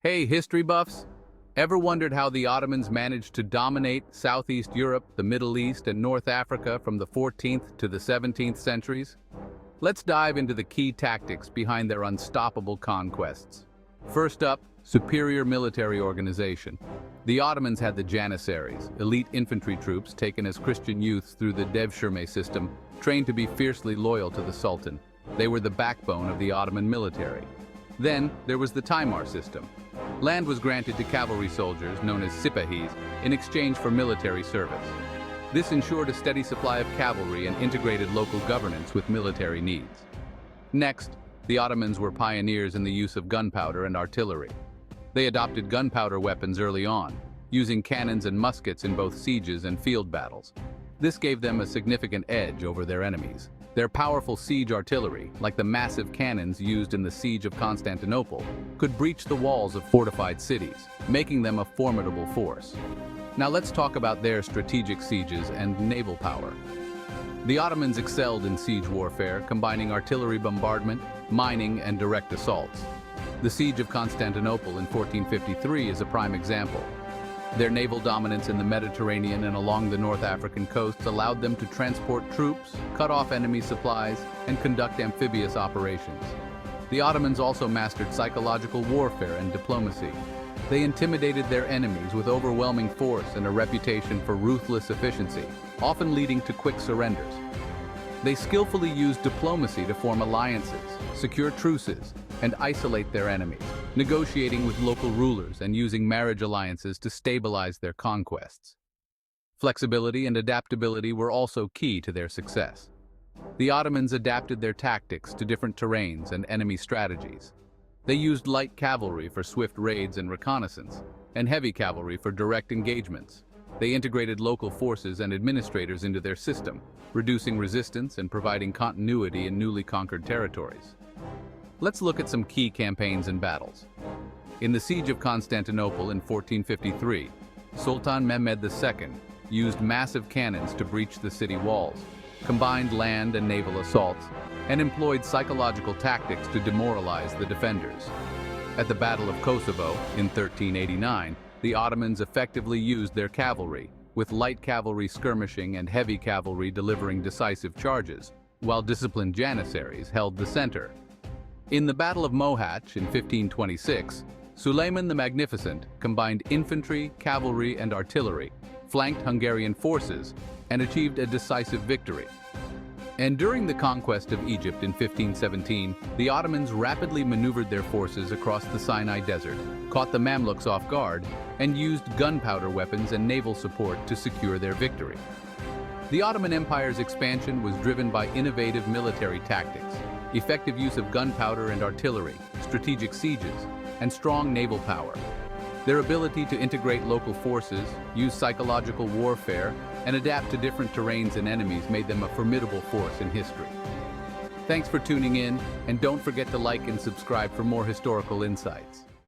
Hey, history buffs! Ever wondered how the Ottomans managed to dominate Southeast Europe, the Middle East, and North Africa from the 14th to the 17th centuries? Let's dive into the key tactics behind their unstoppable conquests. First up, superior military organization. The Ottomans had the Janissaries, elite infantry troops taken as Christian youths through the Devshirme system, trained to be fiercely loyal to the Sultan. They were the backbone of the Ottoman military. Then, there was the Timar system. Land was granted to cavalry soldiers, known as sipahis, in exchange for military service. This ensured a steady supply of cavalry and integrated local governance with military needs. Next, the Ottomans were pioneers in the use of gunpowder and artillery. They adopted gunpowder weapons early on, using cannons and muskets in both sieges and field battles. This gave them a significant edge over their enemies. Their powerful siege artillery, like the massive cannons used in the siege of Constantinople, could breach the walls of fortified cities, making them a formidable force. Now let's talk about their strategic sieges and naval power. The Ottomans excelled in siege warfare, combining artillery bombardment, mining, and direct assaults. The siege of Constantinople in 1453 is a prime example. Their naval dominance in the Mediterranean and along the North African coasts allowed them to transport troops, cut off enemy supplies, and conduct amphibious operations. The Ottomans also mastered psychological warfare and diplomacy. They intimidated their enemies with overwhelming force and a reputation for ruthless efficiency, often leading to quick surrenders. They skillfully used diplomacy to form alliances, secure truces, and isolate their enemies, negotiating with local rulers and using marriage alliances to stabilize their conquests. Flexibility and adaptability were also key to their success. The Ottomans adapted their tactics to different terrains and enemy strategies. They used light cavalry for swift raids and reconnaissance, and heavy cavalry for direct engagements. They integrated local forces and administrators into their system, reducing resistance and providing continuity in newly conquered territories. Let's look at some key campaigns and battles. In the Siege of Constantinople in 1453, Sultan Mehmed II used massive cannons to breach the city walls, combined land and naval assaults, and employed psychological tactics to demoralize the defenders. At the Battle of Kosovo in 1389, the Ottomans effectively used their cavalry, with light cavalry skirmishing and heavy cavalry delivering decisive charges, while disciplined Janissaries held the center. In the Battle of Mohacs in 1526, Suleiman the Magnificent combined infantry, cavalry, and artillery, flanked Hungarian forces, and achieved a decisive victory. And during the conquest of Egypt in 1517, the Ottomans rapidly maneuvered their forces across the Sinai Desert, caught the Mamluks off guard, and used gunpowder weapons and naval support to secure their victory. The Ottoman Empire's expansion was driven by innovative military tactics, effective use of gunpowder and artillery, strategic sieges, and strong naval power. Their ability to integrate local forces, use psychological warfare, and adapt to different terrains and enemies made them a formidable force in history. Thanks for tuning in, and don't forget to like and subscribe for more historical insights.